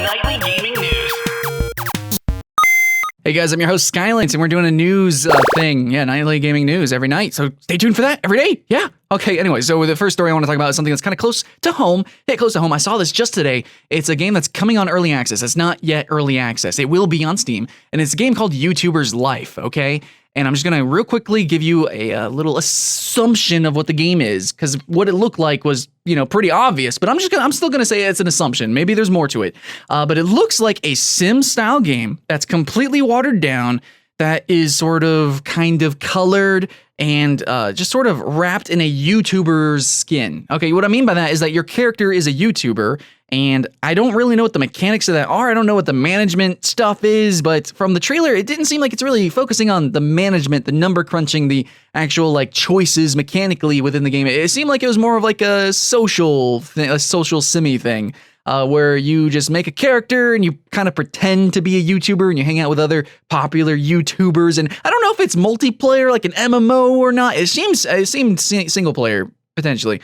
Nightly Gaming News. Hey guys, I'm your host Skylent, and we're doing a news thing. Yeah, nightly gaming news every night. So stay tuned for that every day. Yeah. Okay. Anyway, so the first story I want to talk about is something that's kind of close to home. Hit close to home. I saw this just today. It's a game that's coming on early access. It's not yet early access. It will be on Steam, and it's a game called YouTuber's Life. Okay. And I'm just gonna real quickly give you a little assumption of what the game is, because what it looked like was, pretty obvious. But I'm still gonna say it's an assumption. Maybe there's more to it. But it looks like a Sim-style game that's completely watered down, that is sort of kind of colored and just sort of wrapped in a YouTuber's skin. Okay, what I mean by that is that your character is a YouTuber, and I don't really know what the mechanics of that are. I don't know what the management stuff is, but from the trailer, it didn't seem like it's really focusing on the management, the number crunching, the actual choices mechanically within the game. It seemed like it was more of like a social thing, a social simmy thing. Where you just make a character and you kind of pretend to be a YouTuber and you hang out with other popular YouTubers. And I don't know if it's multiplayer, like an MMO or not. It seemed single player potentially.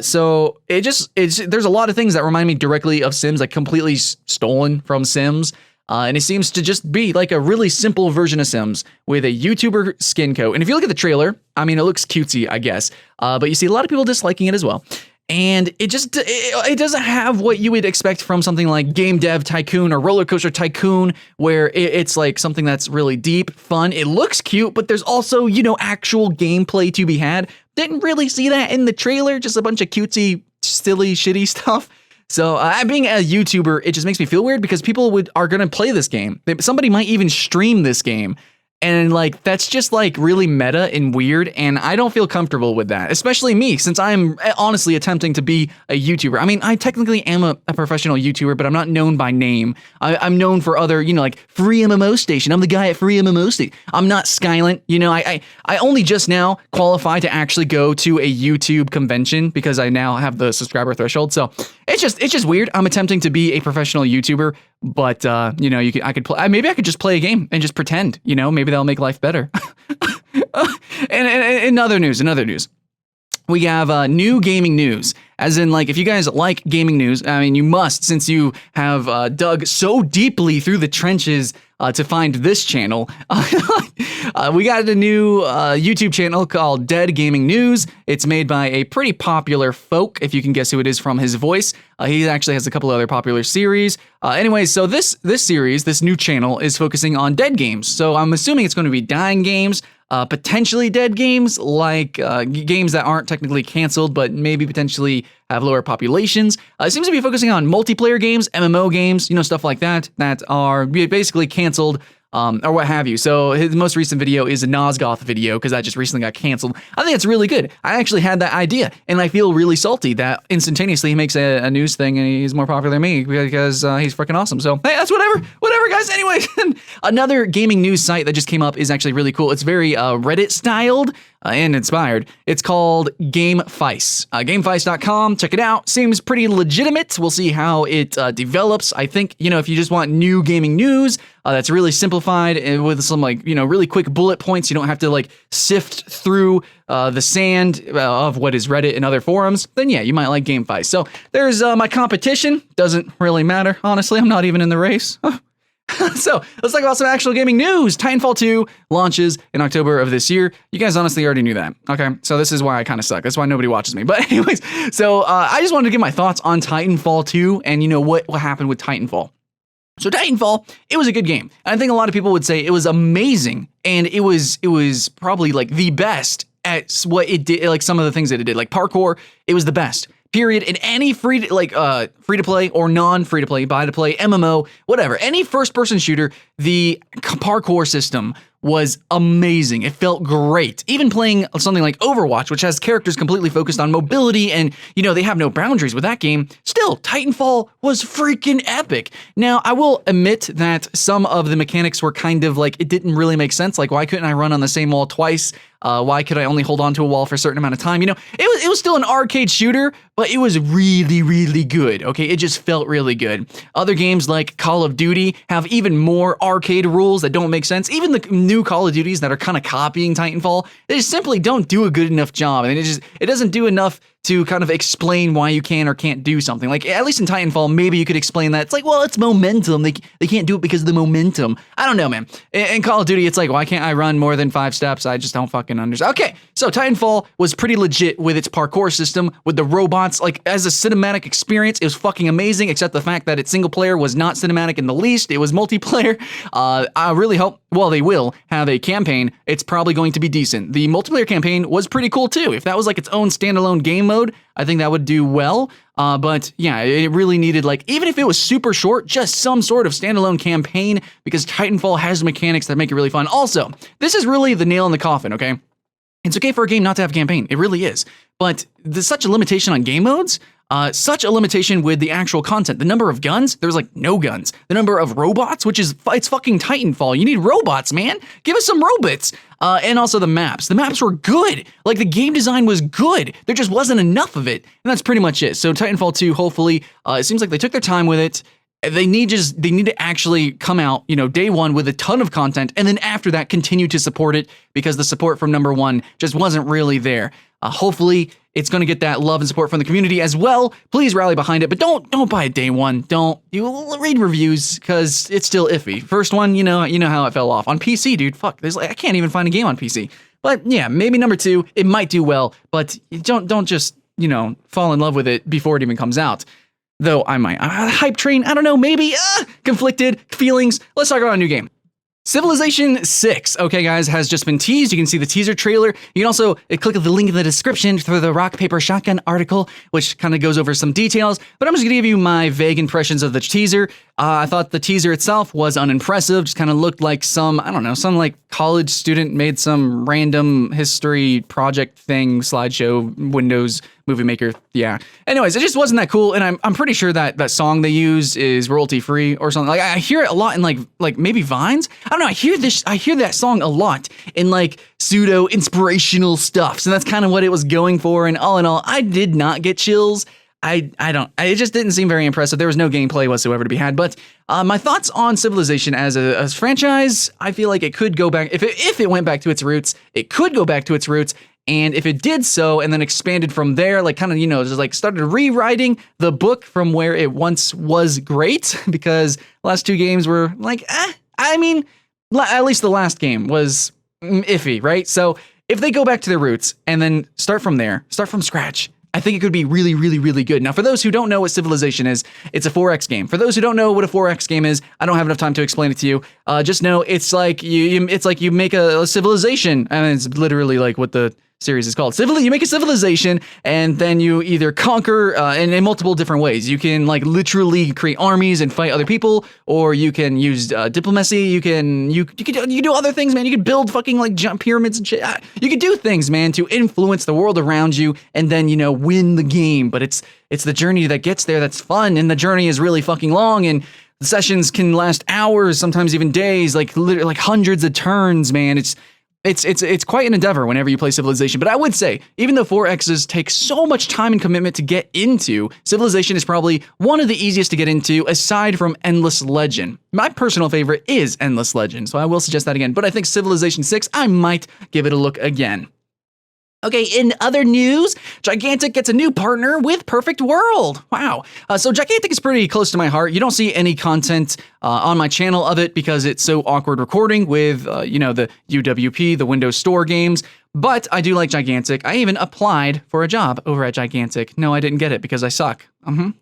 So there's a lot of things that remind me directly of Sims, like completely stolen from Sims. And it seems to just be like a really simple version of Sims with a YouTuber skin coat. And if you look at the trailer, I mean, it looks cutesy, I guess. But you see a lot of people disliking it as well. And it doesn't have what you would expect from something like Game Dev Tycoon or Roller Coaster Tycoon, where it's like something that's really deep, fun. It looks cute, but there's also, actual gameplay to be had. Didn't really see that in the trailer, just a bunch of cutesy, silly, shitty stuff. So being a YouTuber, it just makes me feel weird because people are going to play this game. Somebody might even stream this game. And that's just really meta and weird, and I don't feel comfortable with that, especially me, since I'm honestly attempting to be a YouTuber. I mean, I technically am a professional YouTuber, but I'm not known by name. I'm known for other, like Free MMO Station. I'm the guy at Free MMO Station. I'm not Skylent. I only just now qualify to actually go to a YouTube convention because I now have the subscriber threshold. So it's just weird. I'm attempting to be a professional YouTuber, but maybe I could just play a game and just pretend. Maybe that'll make life better. and in other news, we have new gaming news. As in, if you guys like gaming news, I mean, you must, since you have dug so deeply through the trenches to find this channel. We got a new YouTube channel called Dead Gaming News. It's made by a pretty popular folk, if you can guess who it is from his voice. He actually has a couple other popular series. Anyways, so this series, this new channel, is focusing on dead games. So I'm assuming it's going to be dying games, potentially dead games, like games that aren't technically canceled, but maybe potentially have lower populations. It seems to be focusing on multiplayer games, MMO games, stuff like that are basically canceled, or what have you. So his most recent video is a Nosgoth video, because that just recently got canceled. I think it's really good. I actually had that idea, and I feel really salty that instantaneously he makes a news thing and he's more popular than me because he's freaking awesome. So hey, that's whatever guys. Anyways, another gaming news site that just came up is actually really cool. It's very Reddit styled and inspired. It's called GameFice. GameFice.com. Check it out. Seems pretty legitimate. We'll see how it develops. I think, if you just want new gaming news that's really simplified and with some really quick bullet points, you don't have to sift through the sand of what is Reddit and other forums, then yeah, you might like GameFice. So there's my competition. Doesn't really matter. Honestly, I'm not even in the race. So let's talk about some actual gaming news. Titanfall 2 launches in October of this year. You guys honestly already knew that. Okay, so this is why I kind of suck. That's why nobody watches me. But anyways, so I just wanted to give my thoughts on Titanfall 2 and what happened with Titanfall. So Titanfall, it was a good game. And I think a lot of people would say it was amazing, and it was probably the best at what it did, some of the things that it did, like parkour. It was the best. Period. In any free to play or non-free to play, buy to play, MMO, whatever, any first person shooter, the parkour system was amazing. It felt great. Even playing something like Overwatch, which has characters completely focused on mobility and, they have no boundaries with that game, still, Titanfall was freaking epic. Now, I will admit that some of the mechanics were kind of it didn't really make sense. Why couldn't I run on the same wall twice? Why could I only hold on to a wall for a certain amount of time? It was still an arcade shooter, but it was really, really good. Okay, it just felt really good. Other games like Call of Duty have even more arcade rules that don't make sense. Even the new Call of Duties that are kind of copying Titanfall, they just simply don't do a good enough job, and it doesn't do enough to kind of explain why you can or can't do something. Like, at least in Titanfall, maybe you could explain that. It's like, well, it's momentum. They can't do it because of the momentum. I don't know, man. In Call of Duty, it's like, why can't I run more than 5 steps? I just don't fucking understand. Okay, so Titanfall was pretty legit with its parkour system, with the robots. Like, as a cinematic experience, it was fucking amazing, except the fact that its single player was not cinematic in the least. It was multiplayer. I really hope, well, they will have a campaign. It's probably going to be decent. The multiplayer campaign was pretty cool too. If that was like its own standalone game mode, I think that would do well. But yeah, it really needed, like, even if it was super short, just some sort of standalone campaign, because Titanfall has mechanics that make it really fun. Also, this is really the nail in the coffin, okay? It's okay for a game not to have a campaign. It really is. But there's such a limitation on game modes. Such a limitation with the actual content. The number of guns, there's like no guns. The number of robots, which is, it's fucking Titanfall. You need robots, man. Give us some robots. And also the maps. The maps were good. Like, the game design was good. There just wasn't enough of it. And that's pretty much it. So Titanfall 2, hopefully, it seems like they took their time with it. They need to actually come out, day one with a ton of content, and then after that continue to support it, because the support from number 1 just wasn't really there. Hopefully it's going to get that love and support from the community as well. Please rally behind it, but don't buy it day one. You read reviews, because it's still iffy. First one, you know how it fell off on PC, dude. Fuck, I can't even find a game on PC. But yeah, maybe number 2, it might do well, but don't just fall in love with it before it even comes out. Though I might. Hype train, I don't know, maybe. Conflicted feelings. Let's talk about a new game. Civilization 6, okay guys, has just been teased. You can see the teaser trailer. You can also click the link in the description for the Rock, Paper, Shotgun article, which kind of goes over some details, but I'm just gonna give you my vague impressions of the teaser. I thought the teaser itself was unimpressive, just kind of looked like some like college student made some random history project thing, slideshow, Windows Movie Maker, yeah. Anyways, it just wasn't that cool, and I'm pretty sure that song they use is royalty free or something. Like, I hear it a lot in like maybe Vines. I don't know. I hear that song a lot in like pseudo inspirational stuff. So that's kind of what it was going for. And all in all, I did not get chills. It just didn't seem very impressive. There was no gameplay whatsoever to be had. But my thoughts on Civilization as a franchise, I feel like it could go back, if it went back to its roots, it could go back to its roots. And if it did so and then expanded from there, like kind of, just like started rewriting the book from where it once was great, because the last 2 games were like, I mean, at least the last game was iffy, right? So if they go back to their roots and then start from scratch, I think it could be really, really, really good. Now, for those who don't know what Civilization is, it's a 4X game. For those who don't know what a 4X game is, I don't have enough time to explain it to you. Just know it's like you make a civilization, and it's literally like what the series is called. You make a civilization, and then you either conquer in multiple different ways. You can like literally create armies and fight other people, or you can use diplomacy. You can do other things, man. You can build fucking like giant pyramids and shit. You can do things, man, to influence the world around you, and then win the game. But it's the journey that gets there that's fun, and the journey is really fucking long, and the sessions can last hours, sometimes even days, like literally like hundreds of turns, man. It's quite an endeavor whenever you play Civilization, but I would say, even though 4Xs take so much time and commitment to get into, Civilization is probably one of the easiest to get into, aside from Endless Legend. My personal favorite is Endless Legend, so I will suggest that again, but I think Civilization 6, I might give it a look again. Okay, in other news, Gigantic gets a new partner with Perfect World. Wow. So Gigantic is pretty close to my heart. You don't see any content on my channel of it because it's so awkward recording with, the UWP, the Windows Store games. But I do like Gigantic. I even applied for a job over at Gigantic. No, I didn't get it because I suck.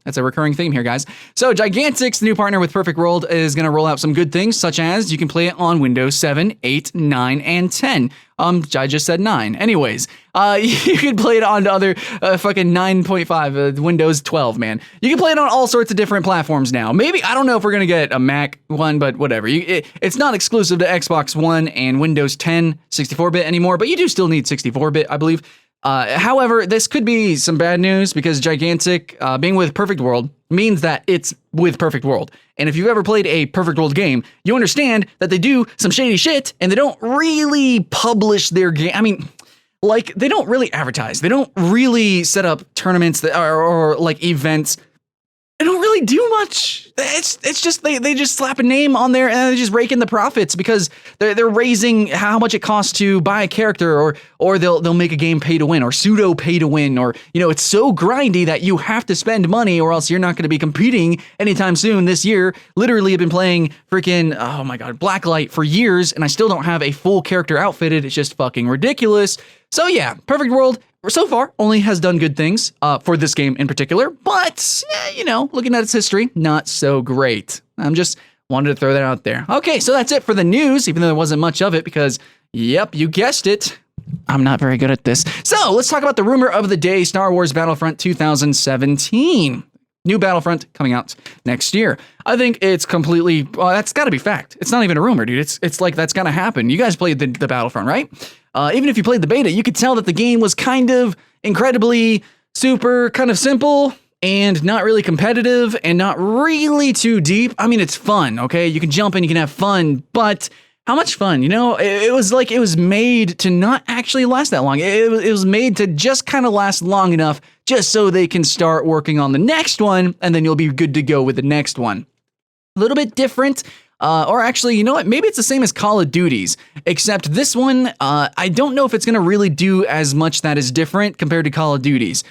That's a recurring theme here, guys. So Gigantic's new partner with Perfect World is going to roll out some good things, such as you can play it on Windows 7, 8, 9, and 10. I just said 9. Anyways, you can play it on other fucking 9.5, Windows 12, man. You can play it on all sorts of different platforms now. Maybe, I don't know if we're going to get a Mac one, but whatever. It's not exclusive to Xbox One and Windows 10 64-bit anymore, but you do still need 64-bit, I believe. However, this could be some bad news because Gigantic, being with Perfect World, means that it's with Perfect World. And if you've ever played a Perfect World game, you understand that they do some shady shit and they don't really publish their game. I mean, like, they don't really advertise. They don't really set up tournaments or like events. They don't really do much. it's just they just slap a name on there and they just rake in the profits because they're raising how much it costs to buy a character, or they'll make a game pay to win or pseudo pay to win, or it's so grindy that you have to spend money or else you're not going to be competing anytime soon. This year, literally, I've been playing freaking, oh my god, Blacklight for years and I still don't have a full character outfitted. It's just fucking ridiculous. So yeah, Perfect World so far only has done good things for this game in particular, but looking at its history, not so great. I'm just wanted to throw that out there. Okay, so that's it for the news, even though there wasn't much of it because, yep, you guessed it, I'm not very good at this. So let's talk about the rumor of the day, Star Wars Battlefront 2017. New Battlefront coming out next year. I think it's completely, that's gotta be fact. It's not even a rumor, dude. It's like that's gonna happen. You guys played the Battlefront, right? Even if you played the beta, you could tell that the game was kind of incredibly super kind of simple and not really competitive and not really too deep. I mean, it's fun, okay? You can jump in, you can have fun, but how much fun? It was like it was made to not actually last that long. It was made to just kind of last long enough just so they can start working on the next one, and then you'll be good to go with the next one. A little bit different. Or actually, you know what? Maybe it's the same as Call of Duty's, except this one, I don't know if it's going to really do as much that is different compared to Call of Duty's.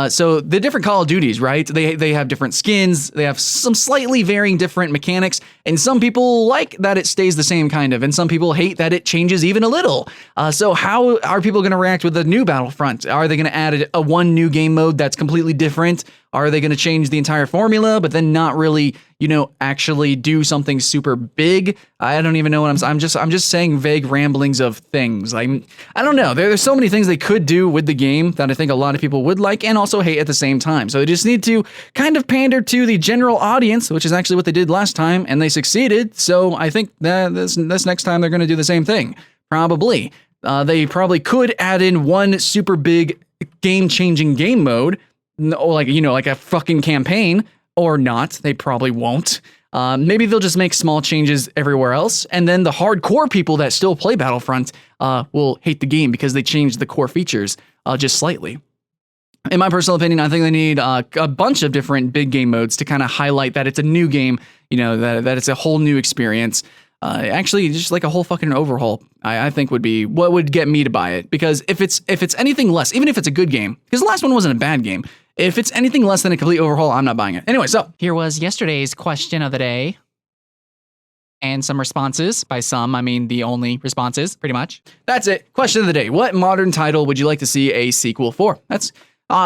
So the different Call of Duties, right? They have different skins. They have some slightly varying different mechanics, and some people like that it stays the same kind of, and some people hate that it changes even a little. So how are people going to react with the new Battlefront? Are they going to add a one new game mode that's completely different? Are they going to change the entire formula, but then not really, actually do something super big? I don't even know what I'm just saying vague ramblings of things. I don't know. There's so many things they could do with the game that I think a lot of people would like and also hate at the same time. So they just need to kind of pander to the general audience, which is actually what they did last time, and they succeeded. So I think that this next time they're going to do the same thing. Probably. They probably could add in one super big game-changing game mode, like a fucking campaign, or not. They probably won't. Maybe they'll just make small changes everywhere else, and then the hardcore people that still play Battlefront will hate the game because they changed the core features just slightly. In my personal opinion, I think they need a bunch of different big game modes to kind of highlight that it's a new game, that it's a whole new experience. Actually, just like a whole fucking overhaul, I think would be what would get me to buy it. Because if it's anything less, even if it's a good game, because the last one wasn't a bad game, if it's anything less than a complete overhaul, I'm not buying it. Anyway, so here was yesterday's question of the day. And some responses. By some, I mean the only responses, pretty much. That's it. Question of the day. What modern title would you like to see a sequel for? That's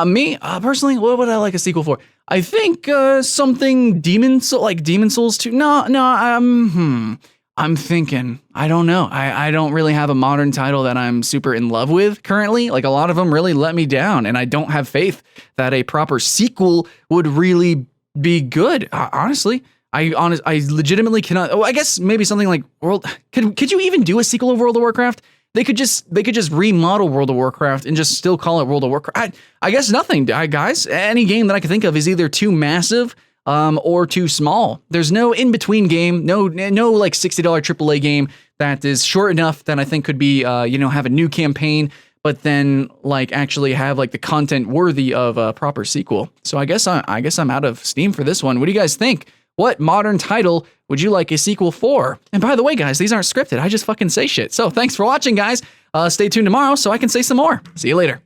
me, personally, what would I like a sequel for? I think something Demon Souls 2. No, I'm thinking, I don't know. I don't really have a modern title that I'm super in love with currently. Like, a lot of them really let me down, and I don't have faith that a proper sequel would really be good. Honestly, I legitimately cannot. Oh, I guess maybe something like World. Could you even do a sequel of World of Warcraft? They could just remodel World of Warcraft and just still call it World of Warcraft. I guess nothing, guys. Any game that I can think of is either too massive or too small. There's no in-between game, no like $60 AAA game that is short enough that I think could be, have a new campaign, but then like actually have like the content worthy of a proper sequel. So I guess I'm out of steam for this one. What do you guys think? What modern title would you like a sequel for? And by the way, guys, these aren't scripted. I just fucking say shit. So thanks for watching, guys. Stay tuned tomorrow so I can say some more. See you later.